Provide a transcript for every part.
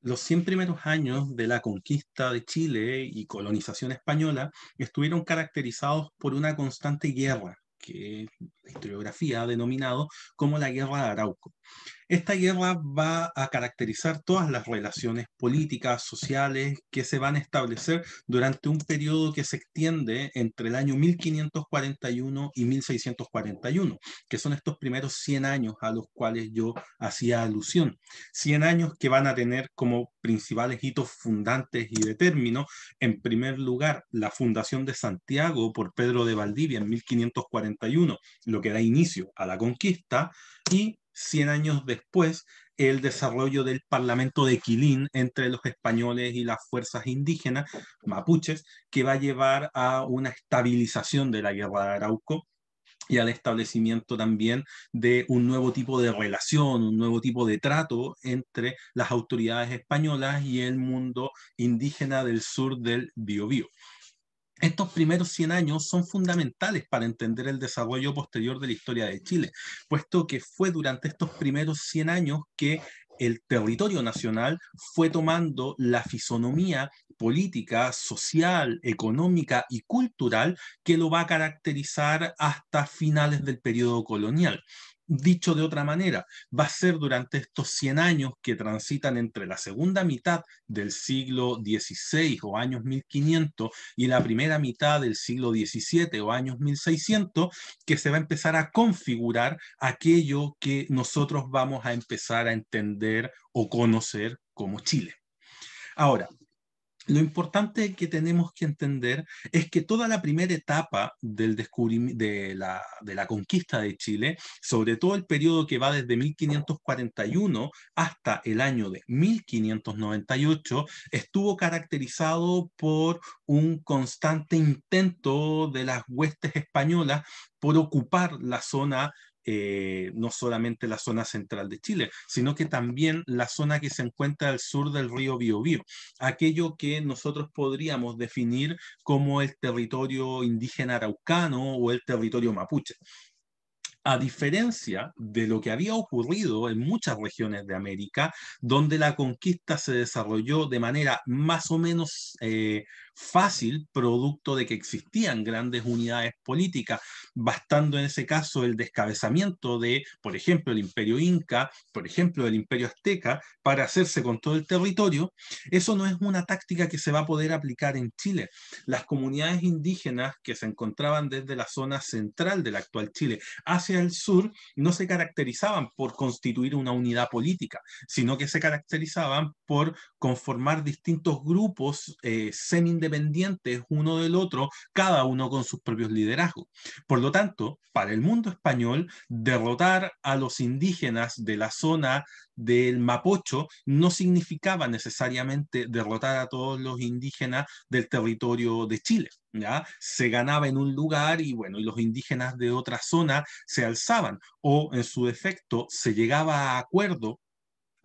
Los 100 primeros años de la conquista de Chile y colonización española estuvieron caracterizados por una constante guerra que la historiografía ha denominado como la Guerra de Arauco. Esta guerra va a caracterizar todas las relaciones políticas, sociales que se van a establecer durante un periodo que se extiende entre el año 1541 y 1641, que son estos primeros 100 años a los cuales yo hacía alusión. 100 años que van a tener como principales hitos fundantes y de término, en primer lugar, la fundación de Santiago por Pedro de Valdivia en 1541, lo que da inicio a la conquista, y 100 años después, el desarrollo del Parlamento de Quilín entre los españoles y las fuerzas indígenas mapuches, que va a llevar a una estabilización de la Guerra de Arauco y al establecimiento también de un nuevo tipo de relación, un nuevo tipo de trato entre las autoridades españolas y el mundo indígena del sur del Biobío. Estos primeros 100 años son fundamentales para entender el desarrollo posterior de la historia de Chile, puesto que fue durante estos primeros 100 años que el territorio nacional fue tomando la fisonomía política, social, económica y cultural que lo va a caracterizar hasta finales del periodo colonial. Dicho de otra manera, va a ser durante estos 100 años que transitan entre la segunda mitad del siglo XVI o años 1500 y la primera mitad del siglo XVII o años 1600, que se va a empezar a configurar aquello que nosotros vamos a empezar a entender o conocer como Chile. Ahora, lo importante que tenemos que entender es que toda la primera etapa del de la conquista de Chile, sobre todo el periodo que va desde 1541 hasta el año de 1598, estuvo caracterizado por un constante intento de las huestes españolas por ocupar la zona, no solamente la zona central de Chile, sino que también la zona que se encuentra al sur del río Biobío, aquello que nosotros podríamos definir como el territorio indígena araucano o el territorio mapuche. A diferencia de lo que había ocurrido en muchas regiones de América, donde la conquista se desarrolló de manera más o menos fácil, producto de que existían grandes unidades políticas, bastando en ese caso el descabezamiento de, por ejemplo, el imperio inca, por ejemplo, el imperio azteca, para hacerse con todo el territorio. Eso no es una táctica que se va a poder aplicar en Chile. Las comunidades indígenas que se encontraban desde la zona central del actual Chile hacia el sur no se caracterizaban por constituir una unidad política, sino que se caracterizaban por conformar distintos grupos semi-independientes uno del otro, cada uno con sus propios liderazgos. Por lo tanto, para el mundo español, derrotar a los indígenas de la zona del Mapocho no significaba necesariamente derrotar a todos los indígenas del territorio de Chile. ¿Ya? Se ganaba en un lugar y bueno, y los indígenas de otra zona se alzaban o en su defecto se llegaba a acuerdo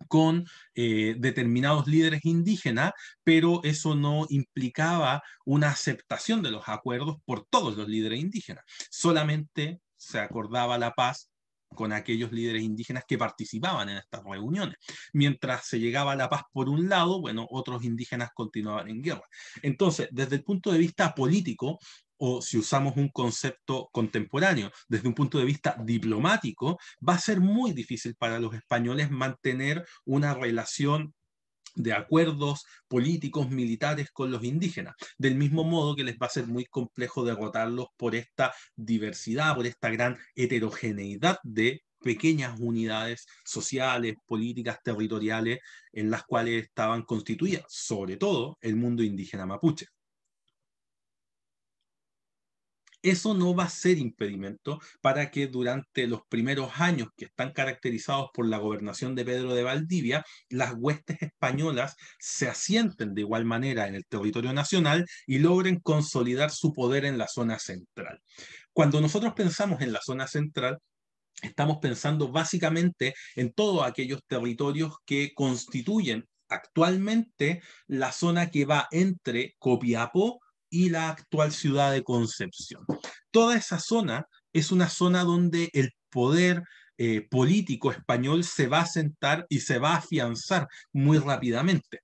con determinados líderes indígenas, pero eso no implicaba una aceptación de los acuerdos por todos los líderes indígenas. Solamente se acordaba la paz con aquellos líderes indígenas que participaban en estas reuniones. Mientras se llegaba a la paz por un lado, bueno, otros indígenas continuaban en guerra. Entonces, desde el punto de vista político, o si usamos un concepto contemporáneo, desde un punto de vista diplomático, va a ser muy difícil para los españoles mantener una relación de acuerdos políticos, militares con los indígenas, del mismo modo que les va a ser muy complejo derrotarlos por esta diversidad, por esta gran heterogeneidad de pequeñas unidades sociales, políticas, territoriales en las cuales estaban constituidas, sobre todo el mundo indígena mapuche. Eso no va a ser impedimento para que durante los primeros años que están caracterizados por la gobernación de Pedro de Valdivia, las huestes españolas se asienten de igual manera en el territorio nacional y logren consolidar su poder en la zona central. Cuando nosotros pensamos en la zona central, estamos pensando básicamente en todos aquellos territorios que constituyen actualmente la zona que va entre Copiapó y la actual ciudad de Concepción. Toda esa zona es una zona donde el poder político español se va a sentar y se va a afianzar muy rápidamente.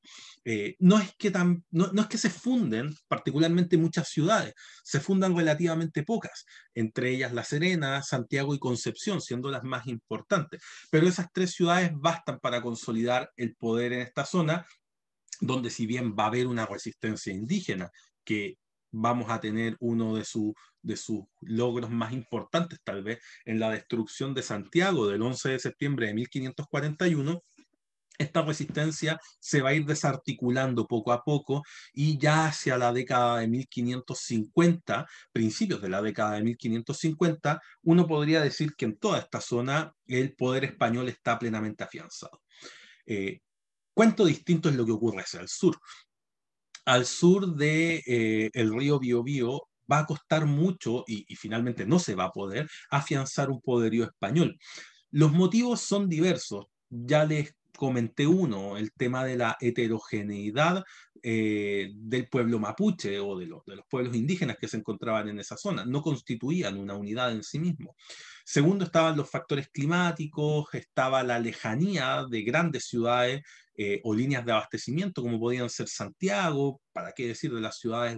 No es que se funden particularmente muchas ciudades, se fundan relativamente pocas, entre ellas La Serena, Santiago y Concepción, siendo las más importantes. Pero esas tres ciudades bastan para consolidar el poder en esta zona, donde si bien va a haber una resistencia indígena, que vamos a tener uno de sus logros más importantes, tal vez, en la destrucción de Santiago del 11 de septiembre de 1541, esta resistencia se va a ir desarticulando poco a poco y ya hacia la década de 1550, principios de la década de 1550, uno podría decir que en toda esta zona el poder español está plenamente afianzado. Eh, Cuento distinto es lo que ocurre hacia el sur. Al sur de el río Biobío va a costar mucho y finalmente no se va a poder afianzar un poderío español. Los motivos son diversos. Ya les comenté uno, el tema de la heterogeneidad del pueblo mapuche o de los pueblos indígenas que se encontraban en esa zona. No constituían una unidad en sí mismo. Segundo, estaban los factores climáticos, estaba la lejanía de grandes ciudades o líneas de abastecimiento, como podían ser Santiago, para qué decir de las ciudades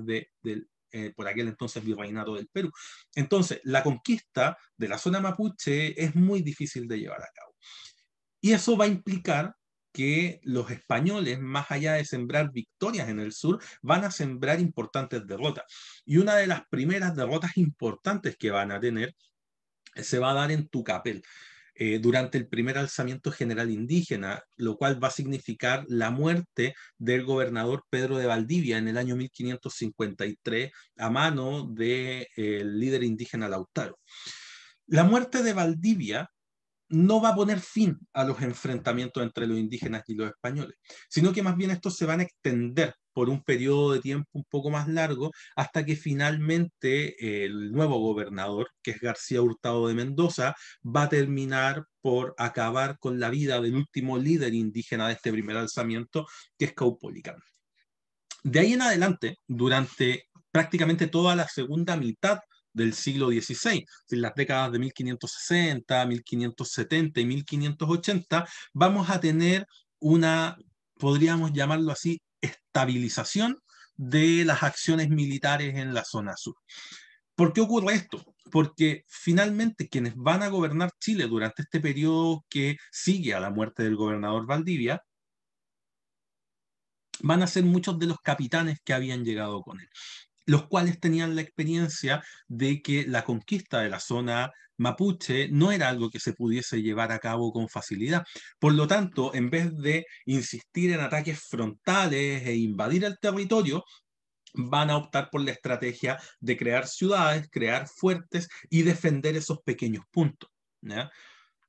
por aquel entonces virreinato del Perú. Entonces, la conquista de la zona mapuche es muy difícil de llevar a cabo. Y eso va a implicar que los españoles, más allá de sembrar victorias en el sur, van a sembrar importantes derrotas. Y una de las primeras derrotas importantes que van a tener se va a dar en Tucapel, durante el primer alzamiento general indígena, lo cual va a significar la muerte del gobernador Pedro de Valdivia en el año 1553 a mano del líder indígena Lautaro. La muerte de Valdivia no va a poner fin a los enfrentamientos entre los indígenas y los españoles, sino que más bien estos se van a extender por un periodo de tiempo un poco más largo hasta que finalmente el nuevo gobernador, que es García Hurtado de Mendoza, va a terminar por acabar con la vida del último líder indígena de este primer alzamiento, que es Caupolicán. De ahí en adelante, durante prácticamente toda la segunda mitad del siglo XVI, en las décadas de 1560, 1570 y 1580, vamos a tener una, podríamos llamarlo así, estabilización de las acciones militares en la zona sur. ¿Por qué ocurre esto? Porque finalmente quienes van a gobernar Chile durante este periodo que sigue a la muerte del gobernador Valdivia van a ser muchos de los capitanes que habían llegado con él, los cuales tenían la experiencia de que la conquista de la zona mapuche no era algo que se pudiese llevar a cabo con facilidad. Por lo tanto, en vez de insistir en ataques frontales e invadir el territorio, van a optar por la estrategia de crear ciudades, crear fuertes y defender esos pequeños puntos, ¿ya?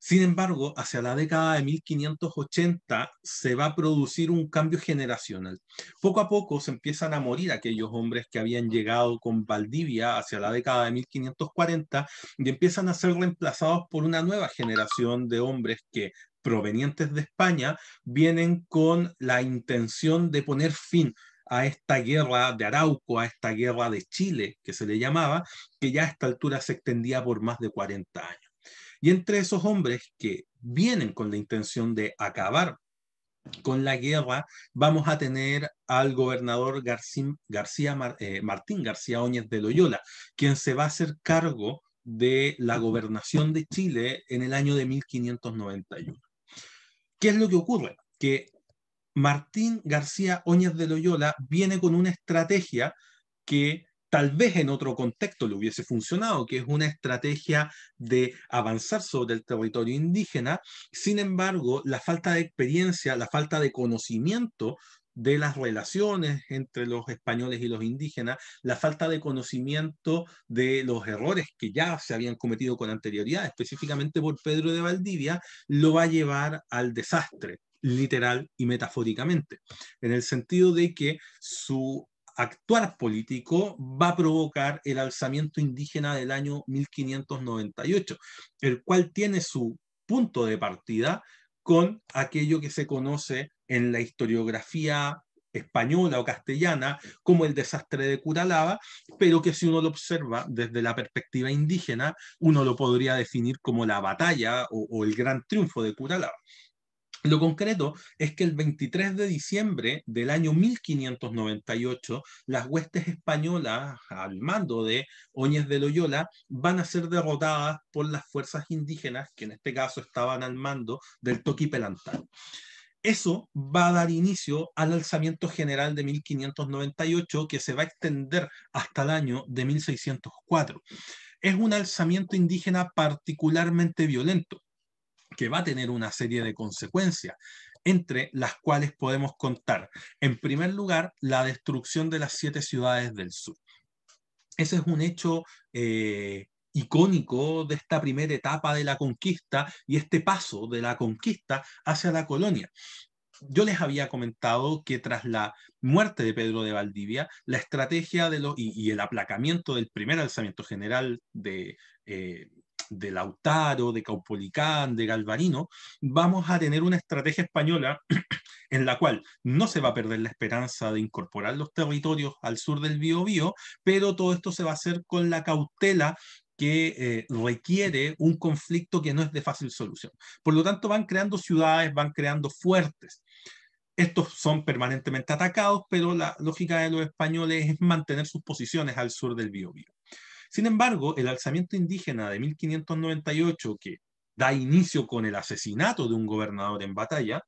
Sin embargo, hacia la década de 1580 se va a producir un cambio generacional. Poco a poco se empiezan a morir aquellos hombres que habían llegado con Valdivia hacia la década de 1540 y empiezan a ser reemplazados por una nueva generación de hombres que, provenientes de España, vienen con la intención de poner fin a esta guerra de Arauco, a esta guerra de Chile, que se le llamaba, que ya a esta altura se extendía por más de 40 años. Y entre esos hombres que vienen con la intención de acabar con la guerra, vamos a tener al gobernador Martín García Óñez de Loyola, quien se va a hacer cargo de la gobernación de Chile en el año de 1591. ¿Qué es lo que ocurre? Que Martín García Óñez de Loyola viene con una estrategia que tal vez en otro contexto le hubiese funcionado, que es una estrategia de avanzar sobre el territorio indígena. Sin embargo, la falta de experiencia, la falta de conocimiento de las relaciones entre los españoles y los indígenas, la falta de conocimiento de los errores que ya se habían cometido con anterioridad, específicamente por Pedro de Valdivia, lo va a llevar al desastre, literal y metafóricamente, en el sentido de que su actuar político va a provocar el alzamiento indígena del año 1598, el cual tiene su punto de partida con aquello que se conoce en la historiografía española o castellana como el desastre de Curalaba, pero que si uno lo observa desde la perspectiva indígena, uno lo podría definir como la batalla o el gran triunfo de Curalaba. Lo concreto es que el 23 de diciembre del año 1598, las huestes españolas al mando de Óñez de Loyola van a ser derrotadas por las fuerzas indígenas, que en este caso estaban al mando del Toquipelantano. Eso va a dar inicio al alzamiento general de 1598, que se va a extender hasta el año de 1604. Es un alzamiento indígena particularmente violento, que va a tener una serie de consecuencias, entre las cuales podemos contar, en primer lugar, la destrucción de las 7 ciudades del sur. Ese es un hecho icónico de esta primera etapa de la conquista y este paso de la conquista hacia la colonia. Yo les había comentado que tras la muerte de Pedro de Valdivia, la estrategia y el aplacamiento del primer alzamiento general de Lautaro, de Caupolicán, de Galvarino, vamos a tener una estrategia española en la cual no se va a perder la esperanza de incorporar los territorios al sur del Biobío, pero todo esto se va a hacer con la cautela que requiere un conflicto que no es de fácil solución. Por lo tanto, van creando ciudades, van creando fuertes. Estos son permanentemente atacados, pero la lógica de los españoles es mantener sus posiciones al sur del Biobío. Sin embargo, el alzamiento indígena de 1598, que da inicio con el asesinato de un gobernador en batalla,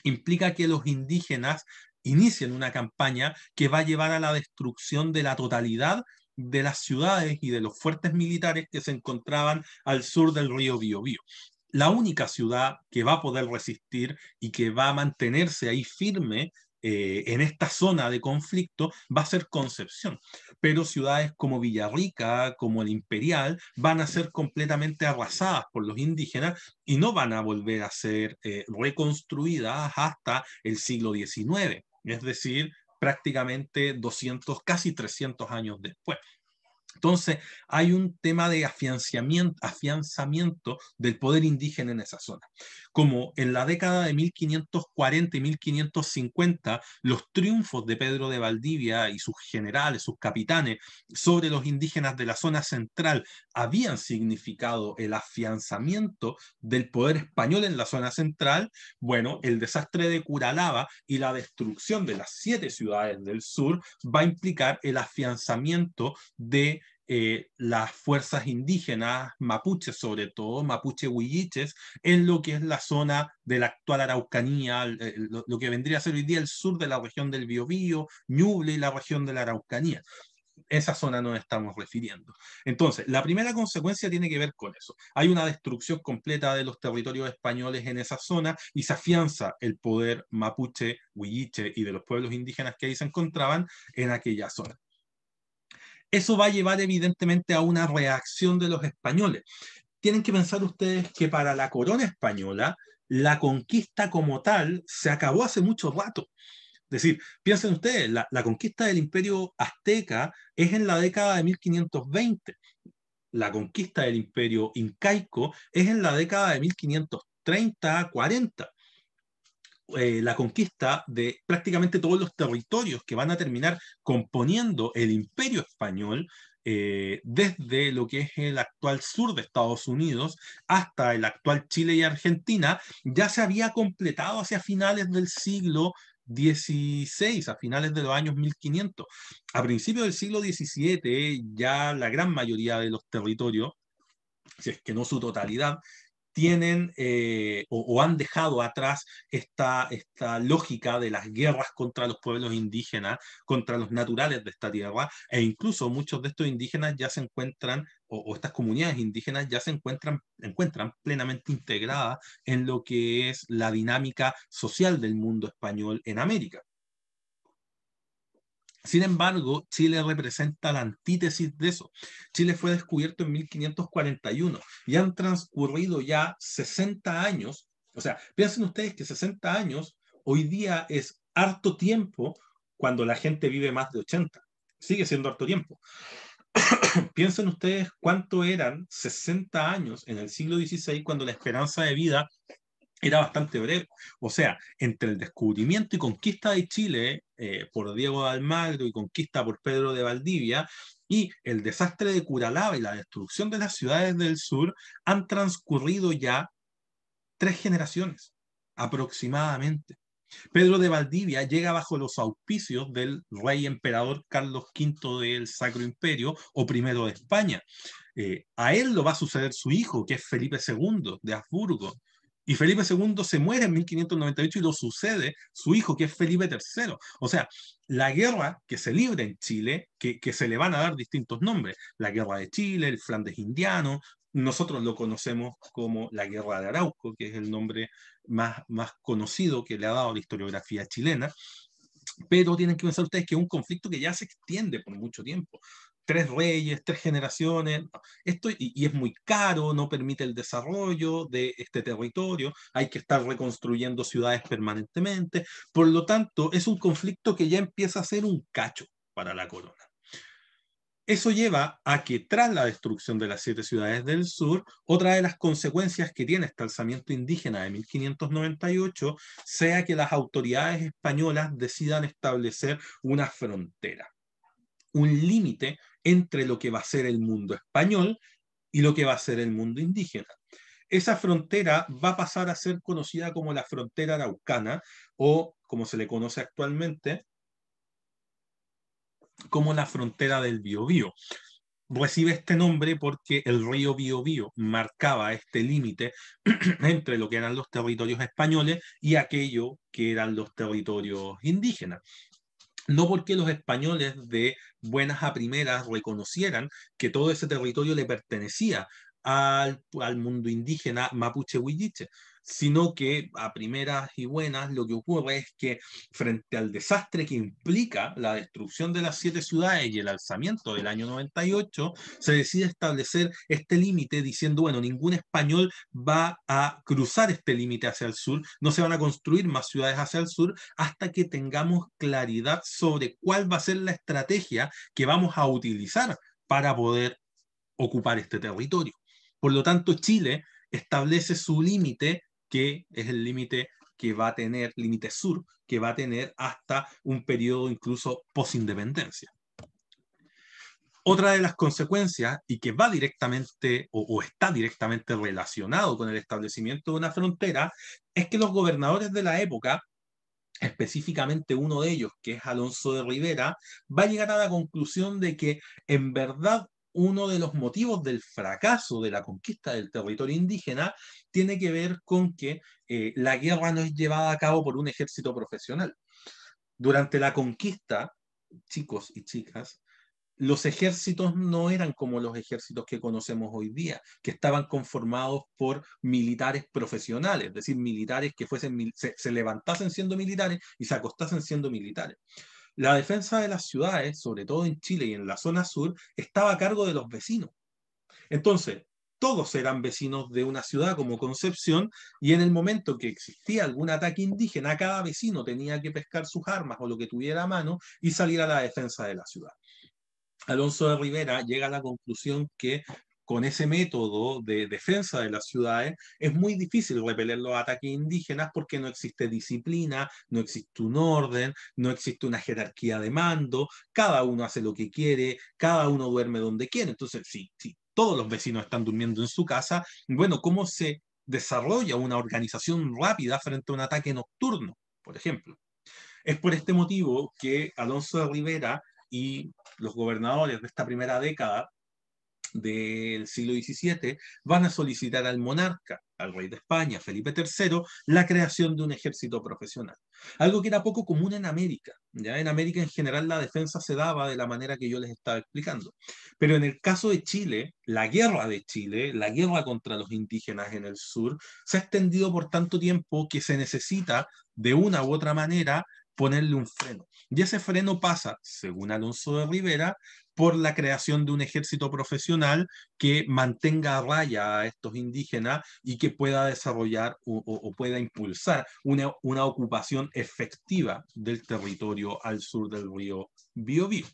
implica que los indígenas inicien una campaña que va a llevar a la destrucción de la totalidad de las ciudades y de los fuertes militares que se encontraban al sur del río Biobío. La única ciudad que va a poder resistir y que va a mantenerse ahí firme en esta zona de conflicto va a ser Concepción, pero ciudades como Villarrica, como el Imperial, van a ser completamente arrasadas por los indígenas y no van a volver a ser reconstruidas hasta el siglo XIX, es decir, prácticamente 200, casi 300 años después. Entonces, hay un tema de afianzamiento del poder indígena en esa zona. Como en la década de 1540 y 1550, los triunfos de Pedro de Valdivia y sus generales, sus capitanes, sobre los indígenas de la zona central habían significado el afianzamiento del poder español en la zona central, bueno, el desastre de Curalaba y la destrucción de las 7 ciudades del sur va a implicar el afianzamiento de las fuerzas indígenas mapuches, sobre todo mapuche huilliches, en lo que es la zona de la actual Araucanía, lo que vendría a ser hoy día el sur de la región del Biobío, Ñuble y la región de la Araucanía. Esa zona nos estamos refiriendo. Entonces, la primera consecuencia tiene que ver con eso. Hay una destrucción completa de los territorios españoles en esa zona y se afianza el poder mapuche, huilliche y de los pueblos indígenas que ahí se encontraban en aquella zona. Eso va a llevar evidentemente a una reacción de los españoles. Tienen que pensar ustedes que para la corona española, la conquista como tal se acabó hace mucho rato. Es decir, piensen ustedes, la conquista del imperio azteca es en la década de 1520. La conquista del imperio incaico es en la década de 1530, 40. La conquista de prácticamente todos los territorios que van a terminar componiendo el imperio español, desde lo que es el actual sur de Estados Unidos hasta el actual Chile y Argentina, ya se había completado hacia finales del siglo XVI, a finales de los años 1500. A principios del siglo XVII, ya la gran mayoría de los territorios, si es que no su totalidad, tienen o han dejado atrás esta lógica de las guerras contra los pueblos indígenas, contra los naturales de esta tierra, e incluso muchos de estos indígenas ya se encuentran, o estas comunidades indígenas ya se encuentran plenamente integradas en lo que es la dinámica social del mundo español en América. Sin embargo, Chile representa la antítesis de eso. Chile fue descubierto en 1541 y han transcurrido ya 60 años. O sea, piensen ustedes que 60 años hoy día es harto tiempo cuando la gente vive más de 80. Sigue siendo harto tiempo. Piensen ustedes cuánto eran 60 años en el siglo XVI cuando la esperanza de vida era bastante breve. O sea, entre el descubrimiento y conquista de Chile por Diego de Almagro y conquista por Pedro de Valdivia y el desastre de Curalaba y la destrucción de las ciudades del sur, han transcurrido ya 3 generaciones aproximadamente. Pedro de Valdivia llega bajo los auspicios del rey emperador Carlos V del Sacro Imperio o primero de España. A él lo va a suceder su hijo, que es Felipe II de Habsburgo. Y Felipe II se muere en 1598 y lo sucede su hijo, que es Felipe III. O sea, la guerra que se libra en Chile, que se le van a dar distintos nombres, la guerra de Chile, el Flandes Indiano, nosotros lo conocemos como la guerra de Arauco, que es el nombre más conocido que le ha dado la historiografía chilena, pero tienen que pensar ustedes que es un conflicto que ya se extiende por mucho tiempo. 3 reyes, 3 generaciones, esto y es muy caro, no permite el desarrollo de este territorio, hay que estar reconstruyendo ciudades permanentemente, por lo tanto es un conflicto que ya empieza a ser un cacho para la corona. Eso lleva a que tras la destrucción de las 7 ciudades del sur, otra de las consecuencias que tiene este alzamiento indígena de 1598 sea que las autoridades españolas decidan establecer una frontera, un límite entre lo que va a ser el mundo español y lo que va a ser el mundo indígena. Esa frontera va a pasar a ser conocida como la frontera araucana o, como se le conoce actualmente, como la frontera del Biobío. Recibe este nombre porque el río Biobío marcaba este límite entre lo que eran los territorios españoles y aquello que eran los territorios indígenas. No porque los españoles de buenas a primeras reconocieran que todo ese territorio le pertenecía al mundo indígena mapuche huilliche, sino que a primeras y buenas lo que ocurre es que frente al desastre que implica la destrucción de las 7 ciudades y el alzamiento del año 98, se decide establecer este límite diciendo, bueno, ningún español va a cruzar este límite hacia el sur, no se van a construir más ciudades hacia el sur hasta que tengamos claridad sobre cuál va a ser la estrategia que vamos a utilizar para poder ocupar este territorio. Por lo tanto, Chile establece su límite, que es el límite que va a tener, límite sur, que va a tener hasta un periodo incluso post-independencia. Otra de las consecuencias, y que va directamente o está directamente relacionado con el establecimiento de una frontera, es que los gobernadores de la época, específicamente uno de ellos, que es Alonso de Rivera, va a llegar a la conclusión de que en verdad uno de los motivos del fracaso de la conquista del territorio indígena tiene que ver con que la guerra no es llevada a cabo por un ejército profesional. Durante la conquista, chicos y chicas, los ejércitos no eran como los ejércitos que conocemos hoy día, que estaban conformados por militares profesionales, es decir, militares que se levantasen siendo militares y se acostasen siendo militares. La defensa de las ciudades, sobre todo en Chile y en la zona sur, estaba a cargo de los vecinos. Entonces, todos eran vecinos de una ciudad como Concepción y en el momento que existía algún ataque indígena, cada vecino tenía que pescar sus armas o lo que tuviera a mano y salir a la defensa de la ciudad. Alonso de Rivera llega a la conclusión que con ese método de defensa de las ciudades es muy difícil repeler los ataques indígenas porque no existe disciplina, no existe un orden, no existe una jerarquía de mando, cada uno hace lo que quiere, cada uno duerme donde quiere. Entonces, si todos los vecinos están durmiendo en su casa, bueno, ¿cómo se desarrolla una organización rápida frente a un ataque nocturno, por ejemplo? Es por este motivo que Alonso de Rivera y los gobernadores de esta primera década del siglo XVII van a solicitar al monarca, al rey de España, Felipe III, la creación de un ejército profesional. Algo que era poco común en América. ¿Ya? En América en general la defensa se daba de la manera que yo les estaba explicando. Pero en el caso de Chile, la guerra de Chile, la guerra contra los indígenas en el sur, se ha extendido por tanto tiempo que se necesita de una u otra manera ponerle un freno. Y ese freno pasa, según Alonso de Rivera, por la creación de un ejército profesional que mantenga a raya a estos indígenas y que pueda desarrollar o pueda impulsar una ocupación efectiva del territorio al sur del río Biobío.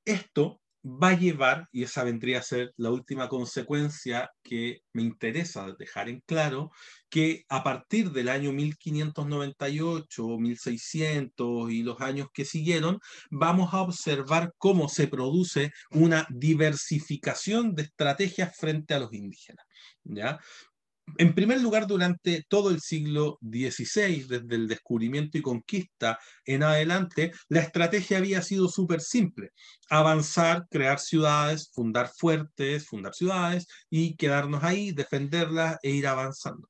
Esto va a llevar, y esa vendría a ser la última consecuencia que me interesa dejar en claro, que a partir del año 1598, 1600 y los años que siguieron, vamos a observar cómo se produce una diversificación de estrategias frente a los indígenas. ¿Ya? En primer lugar, durante todo el siglo XVI, desde el descubrimiento y conquista en adelante, la estrategia había sido súper simple: avanzar, crear ciudades, fundar fuertes, fundar ciudades y quedarnos ahí, defenderlas e ir avanzando.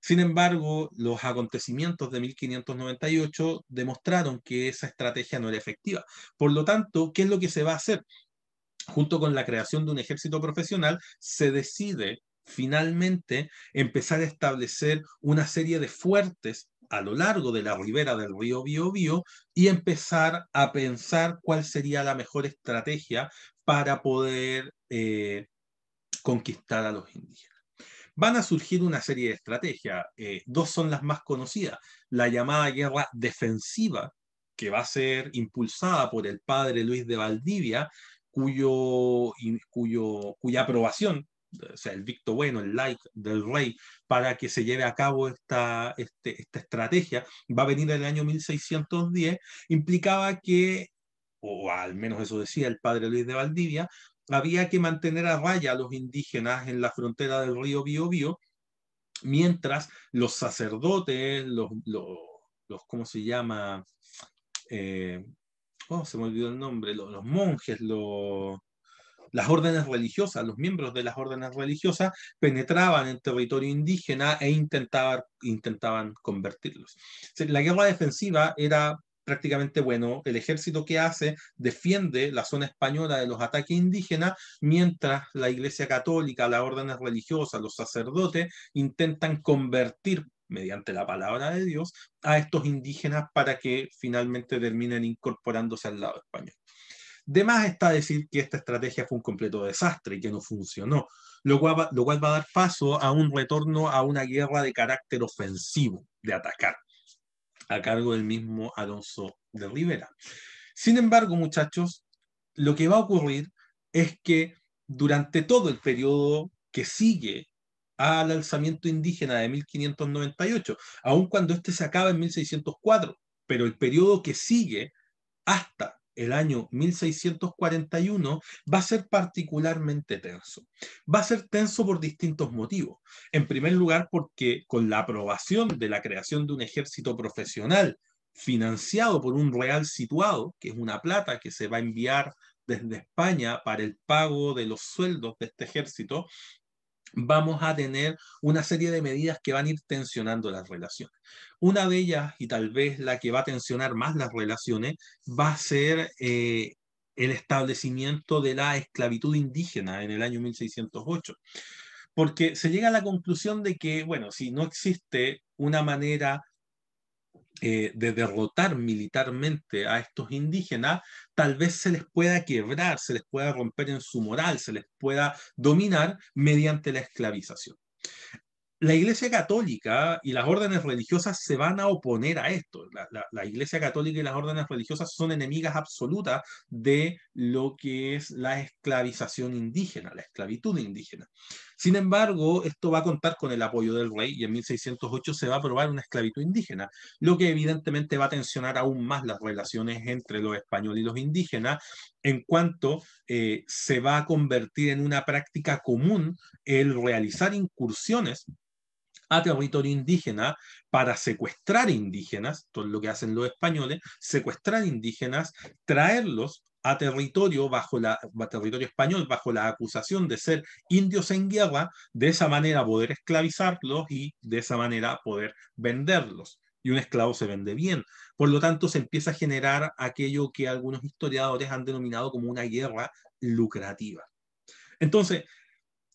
Sin embargo, los acontecimientos de 1598 demostraron que esa estrategia no era efectiva. Por lo tanto, ¿qué es lo que se va a hacer? Junto con la creación de un ejército profesional, se decide finalmente empezar a establecer una serie de fuertes a lo largo de la ribera del río Biobío y empezar a pensar cuál sería la mejor estrategia para poder conquistar a los indígenas. Van a surgir una serie de estrategias. Dos son las más conocidas: la llamada guerra defensiva, que va a ser impulsada por el padre Luis de Valdivia, cuya aprobación, o sea, el visto bueno, el like del rey para que se lleve a cabo esta estrategia, va a venir en el año 1610, implicaba que, o al menos eso decía el padre Luis de Valdivia, había que mantener a raya a los indígenas en la frontera del río Biobío, mientras los sacerdotes, ¿cómo se llama? Eh, se me olvidó el nombre, los monjes, las órdenes religiosas, los miembros de las órdenes religiosas penetraban en territorio indígena e intentaban convertirlos. La guerra defensiva era prácticamente, bueno, el ejército que hace defiende la zona española de los ataques indígenas, mientras la Iglesia Católica, las órdenes religiosas, los sacerdotes intentan convertir mediante la palabra de Dios a estos indígenas para que finalmente terminen incorporándose al lado español. De más está decir que esta estrategia fue un completo desastre y que no funcionó, lo cual va a dar paso a un retorno a una guerra de carácter ofensivo, de atacar, a cargo del mismo Alonso de Rivera. Sin embargo, muchachos, lo que va a ocurrir es que durante todo el periodo que sigue al alzamiento indígena de 1598, aun cuando este se acaba en 1604, pero el periodo que sigue hasta el año 1641 va a ser particularmente tenso. Va a ser tenso por distintos motivos. En primer lugar, porque con la aprobación de la creación de un ejército profesional financiado por un real situado, que es una plata que se va a enviar desde España para el pago de los sueldos de este ejército, vamos a tener una serie de medidas que van a ir tensionando las relaciones. Una de ellas, y tal vez la que va a tensionar más las relaciones, va a ser el establecimiento de la esclavitud indígena en el año 1608. Porque se llega a la conclusión de que, bueno, si no existe una manera de derrotar militarmente a estos indígenas, tal vez se les pueda quebrar, se les pueda romper en su moral, se les pueda dominar mediante la esclavización. La Iglesia Católica y las órdenes religiosas se van a oponer a esto. La Iglesia Católica y las órdenes religiosas son enemigas absolutas de lo que es la esclavización indígena, la esclavitud indígena. Sin embargo, esto va a contar con el apoyo del rey y en 1608 se va a aprobar una esclavitud indígena, lo que evidentemente va a tensionar aún más las relaciones entre los españoles y los indígenas, en cuanto se va a convertir en una práctica común el realizar incursiones a territorio indígena para secuestrar indígenas, todo lo que hacen los españoles, secuestrar indígenas, traerlos a territorio territorio español bajo la acusación de ser indios en guerra, de esa manera poder esclavizarlos y de esa manera poder venderlos. Y un esclavo se vende bien. Por lo tanto, se empieza a generar aquello que algunos historiadores han denominado como una guerra lucrativa. Entonces,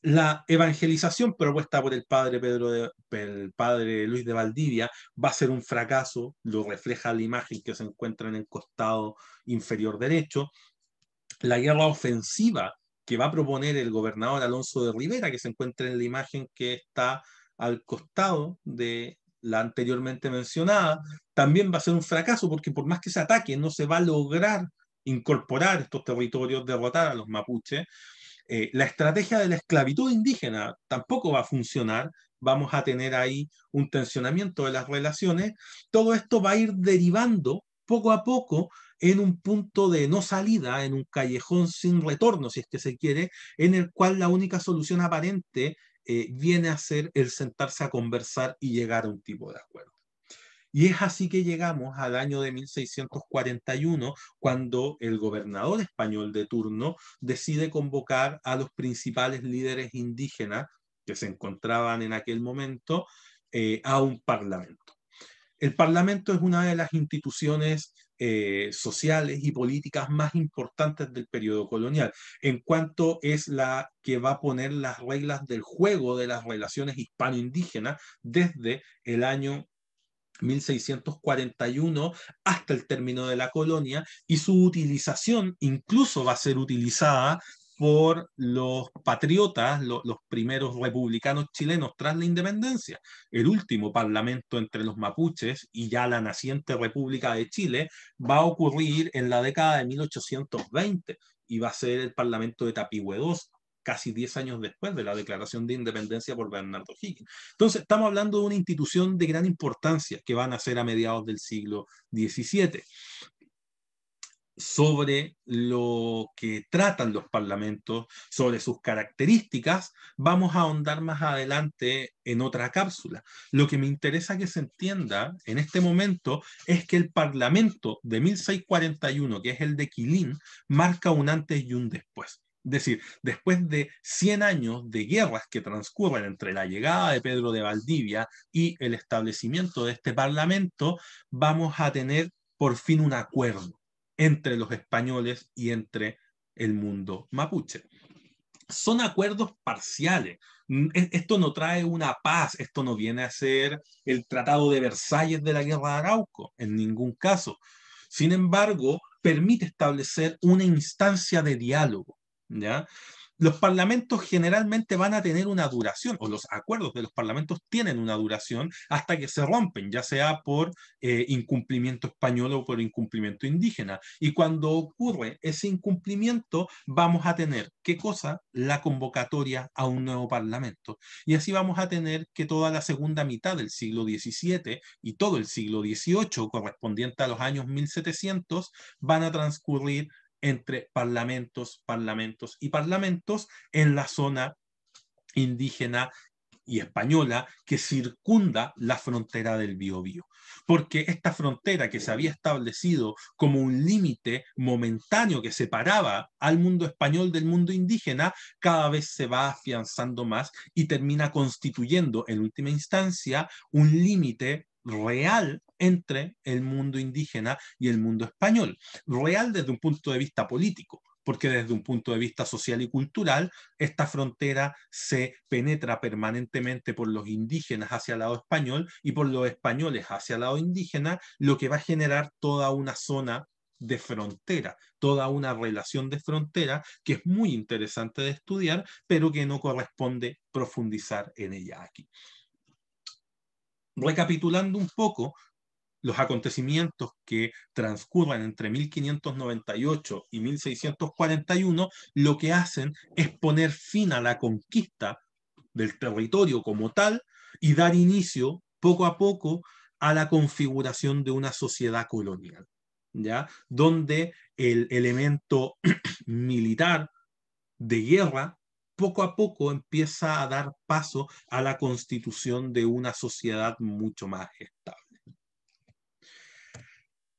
la evangelización propuesta por el padre Luis de Valdivia va a ser un fracaso, lo refleja la imagen que se encuentra en el costado inferior derecho. La guerra ofensiva que va a proponer el gobernador Alonso de Rivera, que se encuentra en la imagen que está al costado de la anteriormente mencionada, también va a ser un fracaso, porque por más que se ataque, no se va a lograr incorporar estos territorios, derrotar a los mapuches. La estrategia de la esclavitud indígena tampoco va a funcionar, vamos a tener ahí un tensionamiento de las relaciones. Todo esto va a ir derivando poco a poco en un punto de no salida, en un callejón sin retorno, si es que se quiere, en el cual la única solución aparente viene a ser el sentarse a conversar y llegar a un tipo de acuerdo. Y es así que llegamos al año de 1641, cuando el gobernador español de turno decide convocar a los principales líderes indígenas que se encontraban en aquel momento a un parlamento. El Parlamento es una de las instituciones sociales y políticas más importantes del periodo colonial, en cuanto es la que va a poner las reglas del juego de las relaciones hispano-indígenas desde el año 1641 hasta el término de la colonia, y su utilización incluso va a ser utilizada por los patriotas, los primeros republicanos chilenos tras la independencia. El último parlamento entre los mapuches y ya la naciente República de Chile va a ocurrir en la década de 1820 y va a ser el parlamento de Tapigüe II, casi 10 años después de la declaración de independencia por Bernardo Higgins. Entonces, estamos hablando de una institución de gran importancia que va a nacer a mediados del siglo XVII. Sobre lo que tratan los parlamentos, sobre sus características, vamos a ahondar más adelante en otra cápsula. Lo que me interesa que se entienda en este momento es que el parlamento de 1641, que es el de Quilín, marca un antes y un después. Es decir, después de 100 años de guerras que transcurren entre la llegada de Pedro de Valdivia y el establecimiento de este parlamento, vamos a tener por fin un acuerdo entre los españoles y entre el mundo mapuche. Son acuerdos parciales. Esto no trae una paz, esto no viene a ser el Tratado de Versalles de la Guerra de Arauco, en ningún caso. Sin embargo, permite establecer una instancia de diálogo, ¿ya? Los parlamentos generalmente van a tener una duración, o los acuerdos de los parlamentos tienen una duración hasta que se rompen, ya sea por incumplimiento español o por incumplimiento indígena. Y cuando ocurre ese incumplimiento, vamos a tener, ¿qué cosa? La convocatoria a un nuevo parlamento. Y así vamos a tener que toda la segunda mitad del siglo XVII y todo el siglo XVIII, correspondiente a los años 1700, van a transcurrir entre parlamentos, parlamentos y parlamentos en la zona indígena y española que circunda la frontera del Biobío. Porque esta frontera que se había establecido como un límite momentáneo que separaba al mundo español del mundo indígena, cada vez se va afianzando más y termina constituyendo en última instancia un límite real entre el mundo indígena y el mundo español. Real desde un punto de vista político, porque desde un punto de vista social y cultural, esta frontera se penetra permanentemente por los indígenas hacia el lado español y por los españoles hacia el lado indígena, lo que va a generar toda una zona de frontera, toda una relación de frontera que es muy interesante de estudiar, pero que no corresponde profundizar en ella aquí. Recapitulando un poco, los acontecimientos que transcurren entre 1598 y 1641 lo que hacen es poner fin a la conquista del territorio como tal y dar inicio poco a poco a la configuración de una sociedad colonial, ¿ya? Donde el elemento militar de guerra poco a poco empieza a dar paso a la constitución de una sociedad mucho más estable.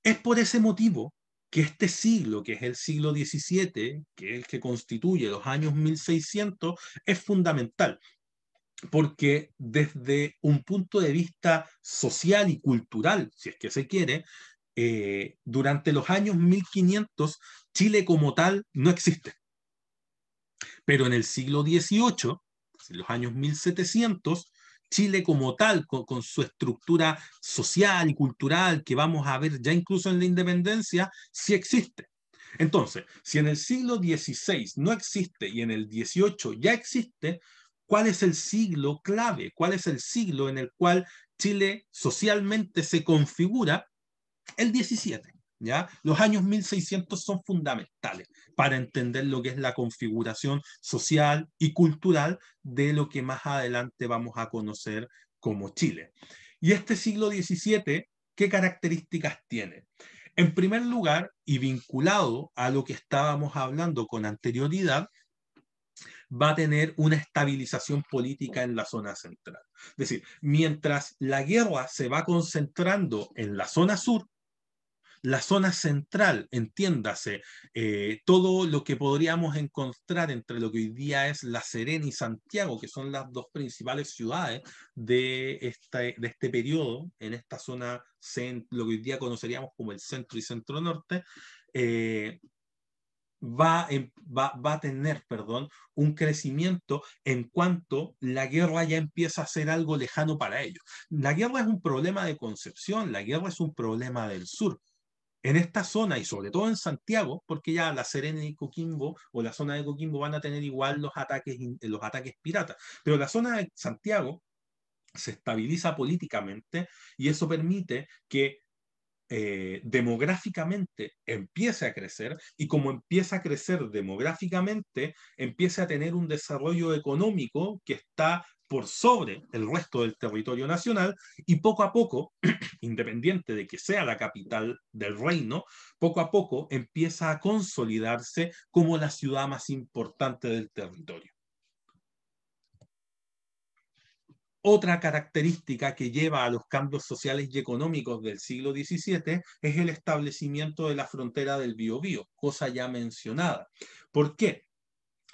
Es por ese motivo que este siglo, que es el siglo XVII, que es el que constituye los años 1600, es fundamental, porque desde un punto de vista social y cultural, si es que se quiere, durante los años 1500, Chile como tal no existe. Pero en el siglo XVIII, en los años 1700, Chile como tal, con su estructura social y cultural que vamos a ver ya incluso en la independencia, sí existe. Entonces, si en el siglo XVI no existe y en el XVIII ya existe, ¿cuál es el siglo clave? ¿Cuál es el siglo en el cual Chile socialmente se configura? El XVII. ¿Ya? Los años 1600 son fundamentales para entender lo que es la configuración social y cultural de lo que más adelante vamos a conocer como Chile. Y este siglo XVII, ¿qué características tiene? En primer lugar, y vinculado a lo que estábamos hablando con anterioridad, va a tener una estabilización política en la zona central. Es decir, mientras la guerra se va concentrando en la zona sur, la zona central, entiéndase, todo lo que podríamos encontrar entre lo que hoy día es La Serena y Santiago, que son las dos principales ciudades de este periodo, en esta zona, lo que hoy día conoceríamos como el centro y centro norte, eh, va a tener, perdón, un crecimiento en cuanto la guerra ya empieza a ser algo lejano para ellos. La guerra es un problema de Concepción, la guerra es un problema del sur. En esta zona y sobre todo en Santiago, porque ya La Serena y Coquimbo o la zona de Coquimbo van a tener igual los ataques piratas, pero la zona de Santiago se estabiliza políticamente y eso permite que demográficamente empiece a crecer y como empieza a crecer demográficamente, empiece a tener un desarrollo económico que está por sobre el resto del territorio nacional y poco a poco, independiente de que sea la capital del reino, poco a poco empieza a consolidarse como la ciudad más importante del territorio. Otra característica que lleva a los cambios sociales y económicos del siglo XVII es el establecimiento de la frontera del Biobío, cosa ya mencionada. ¿Por qué?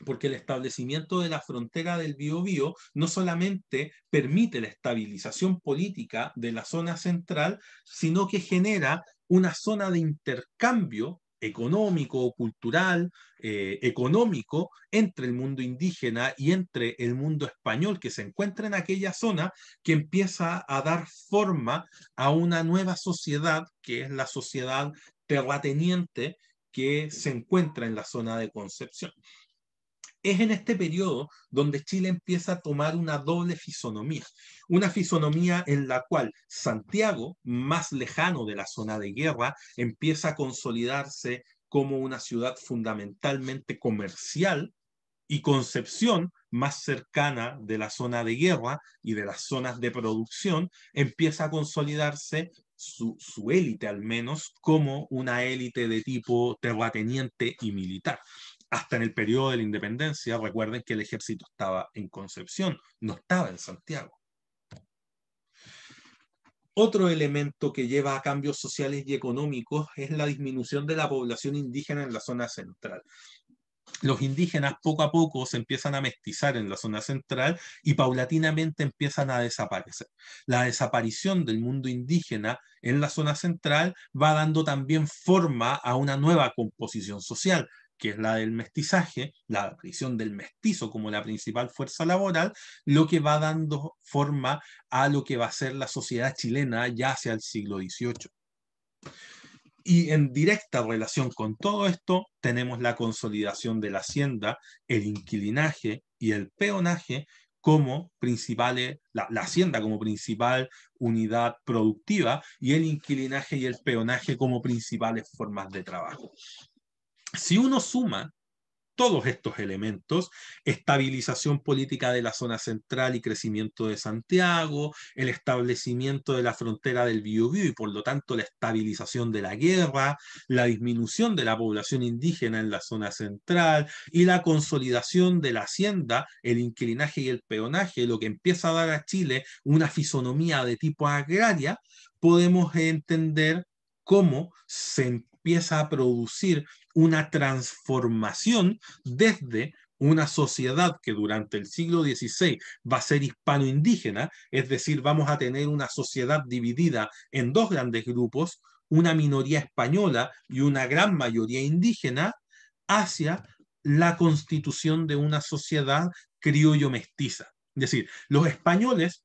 Porque el establecimiento de la frontera del Biobío no solamente permite la estabilización política de la zona central, sino que genera una zona de intercambio económico, cultural, económico entre el mundo indígena y entre el mundo español que se encuentra en aquella zona, que empieza a dar forma a una nueva sociedad, que es la sociedad terrateniente que se encuentra en la zona de Concepción. Es en este periodo donde Chile empieza a tomar una fisonomía en la cual Santiago, más lejano de la zona de guerra, empieza a consolidarse como una ciudad fundamentalmente comercial y Concepción, más cercana de la zona de guerra y de las zonas de producción, empieza a consolidarse su élite al menos como una élite de tipo terrateniente y militar. Hasta en el periodo de la independencia, recuerden que el ejército estaba en Concepción, no estaba en Santiago. Otro elemento que lleva a cambios sociales y económicos es la disminución de la población indígena en la zona central. Los indígenas poco a poco se empiezan a mestizar en la zona central y paulatinamente empiezan a desaparecer. La desaparición del mundo indígena en la zona central va dando también forma a una nueva composición social, que es la del mestizaje, la aparición del mestizo como la principal fuerza laboral, lo que va dando forma a lo que va a ser la sociedad chilena ya hacia el siglo XVIII. Y en directa relación con todo esto, tenemos la consolidación de la hacienda, el inquilinaje y el peonaje como principales, la hacienda como principal unidad productiva y el inquilinaje y el peonaje como principales formas de trabajo. Si uno suma todos estos elementos, estabilización política de la zona central y crecimiento de Santiago, el establecimiento de la frontera del Biobío y por lo tanto la estabilización de la guerra, la disminución de la población indígena en la zona central y la consolidación de la hacienda, el inquilinaje y el peonaje, lo que empieza a dar a Chile una fisonomía de tipo agraria, podemos entender cómo se empieza a producir una transformación desde una sociedad que durante el siglo XVI va a ser hispano-indígena, es decir, vamos a tener una sociedad dividida en dos grandes grupos, una minoría española y una gran mayoría indígena, hacia la constitución de una sociedad criollo-mestiza. Es decir, los españoles,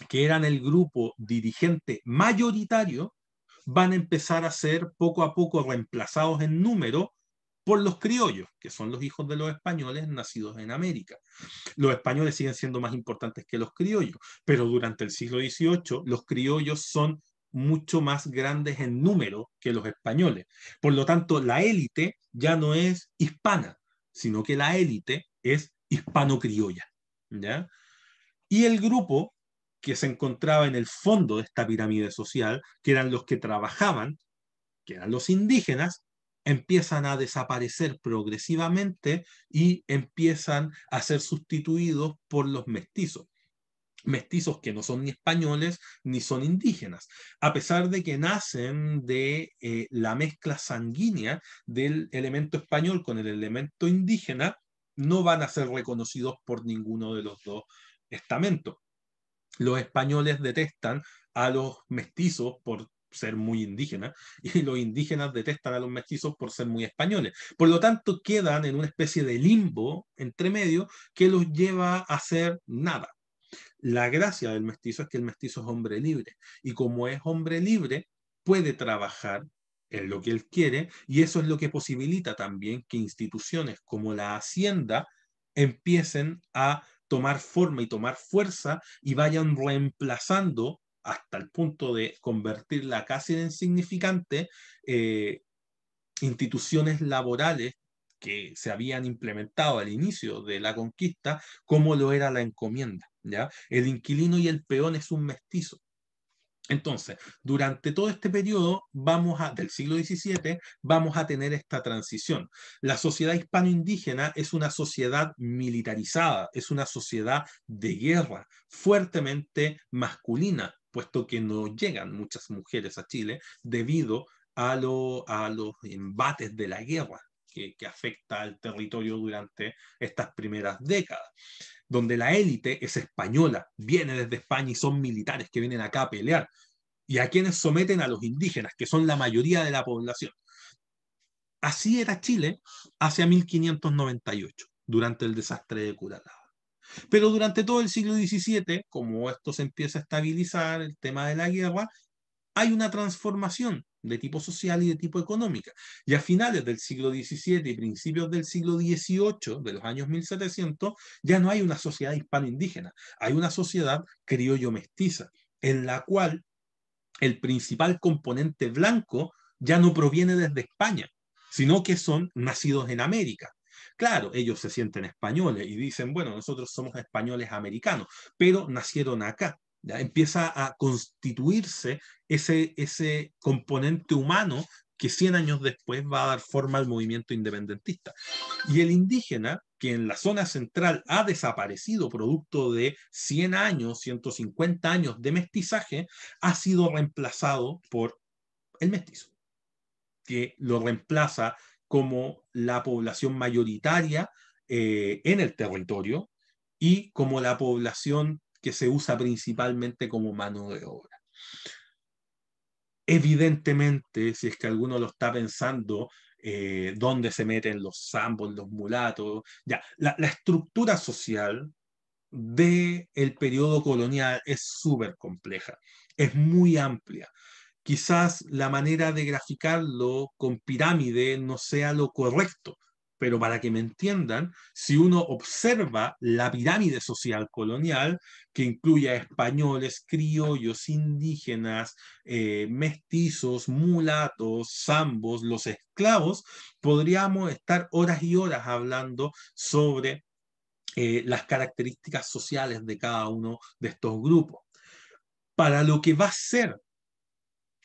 que eran el grupo dirigente mayoritario, van a empezar a ser poco a poco reemplazados en número por los criollos, que son los hijos de los españoles nacidos en América. Los españoles siguen siendo más importantes que los criollos, pero durante el siglo XVIII los criollos son mucho más grandes en número que los españoles. Por lo tanto, la élite ya no es hispana, sino que la élite es hispano-criolla, ¿ya? Y el grupo que se encontraba en el fondo de esta pirámide social, que eran los que trabajaban, que eran los indígenas, empiezan a desaparecer progresivamente y empiezan a ser sustituidos por los mestizos. Mestizos que no son ni españoles ni son indígenas, a pesar de que nacen de la mezcla sanguínea del elemento español con el elemento indígena, no van a ser reconocidos por ninguno de los dos estamentos. Los españoles detestan a los mestizos por ser muy indígenas y los indígenas detestan a los mestizos por ser muy españoles. Por lo tanto, quedan en una especie de limbo entre medio que los lleva a hacer nada. La gracia del mestizo es que el mestizo es hombre libre y como es hombre libre, puede trabajar en lo que él quiere y eso es lo que posibilita también que instituciones como la Hacienda empiecen a tomar forma y tomar fuerza y vayan reemplazando hasta el punto de convertirla casi en insignificante instituciones laborales que se habían implementado al inicio de la conquista, como lo era la encomienda, ¿ya? El inquilino y el peón es un mestizo. Entonces, durante todo este periodo del siglo XVII, vamos a tener esta transición. La sociedad hispano-indígena es una sociedad militarizada, es una sociedad de guerra, fuertemente masculina, puesto que no llegan muchas mujeres a Chile debido a los embates de la guerra que afecta al territorio durante estas primeras décadas donde la élite es española, viene desde España y son militares que vienen acá a pelear, y a quienes someten a los indígenas, que son la mayoría de la población. Así era Chile hacia 1598, durante el desastre de Curacao. Pero durante todo el siglo XVII, como esto se empieza a estabilizar, el tema de la guerra, hay una transformación de tipo social y de tipo económica. Y a finales del siglo XVII y principios del siglo XVIII, de los años 1700, ya no hay una sociedad hispano-indígena, hay una sociedad criollo-mestiza, en la cual el principal componente blanco ya no proviene desde España, sino que son nacidos en América. Claro, ellos se sienten españoles y dicen, bueno, nosotros somos españoles americanos, pero nacieron acá. ¿Ya? Empieza a constituirse ese componente humano que 100 años después va a dar forma al movimiento independentista. Y el indígena, que en la zona central ha desaparecido producto de 100 años, 150 años de mestizaje, ha sido reemplazado por el mestizo, que lo reemplaza como la población mayoritaria en el territorio y como la población que se usa principalmente como mano de obra. Evidentemente, si es que alguno lo está pensando, dónde se meten los zambos, los mulatos, ya, la estructura social del periodo colonial es súper compleja, es muy amplia. Quizás la manera de graficarlo con pirámide no sea lo correcto, pero para que me entiendan, si uno observa la pirámide social colonial, que incluye a españoles, criollos, indígenas, mestizos, mulatos, zambos, los esclavos, podríamos estar horas y horas hablando sobre las características sociales de cada uno de estos grupos. Para lo que va a ser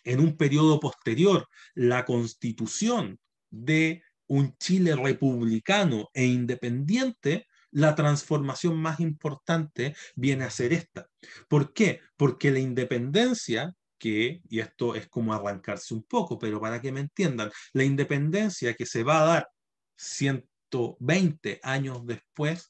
en un periodo posterior la constitución de un Chile republicano e independiente, la transformación más importante viene a ser esta. ¿Por qué? Porque la independencia, y esto es como arrancarse un poco, pero para que me entiendan, la independencia que se va a dar 120 años después,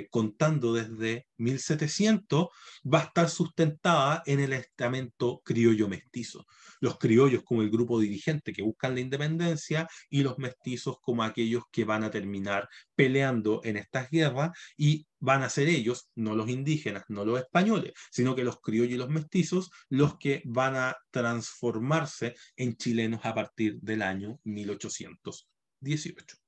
contando desde 1700, va a estar sustentada en el estamento criollo mestizo. Los criollos como el grupo dirigente que buscan la independencia y los mestizos como aquellos que van a terminar peleando en estas guerras y van a ser ellos, no los indígenas, no los españoles, sino que los criollos y los mestizos los que van a transformarse en chilenos a partir del año 1818.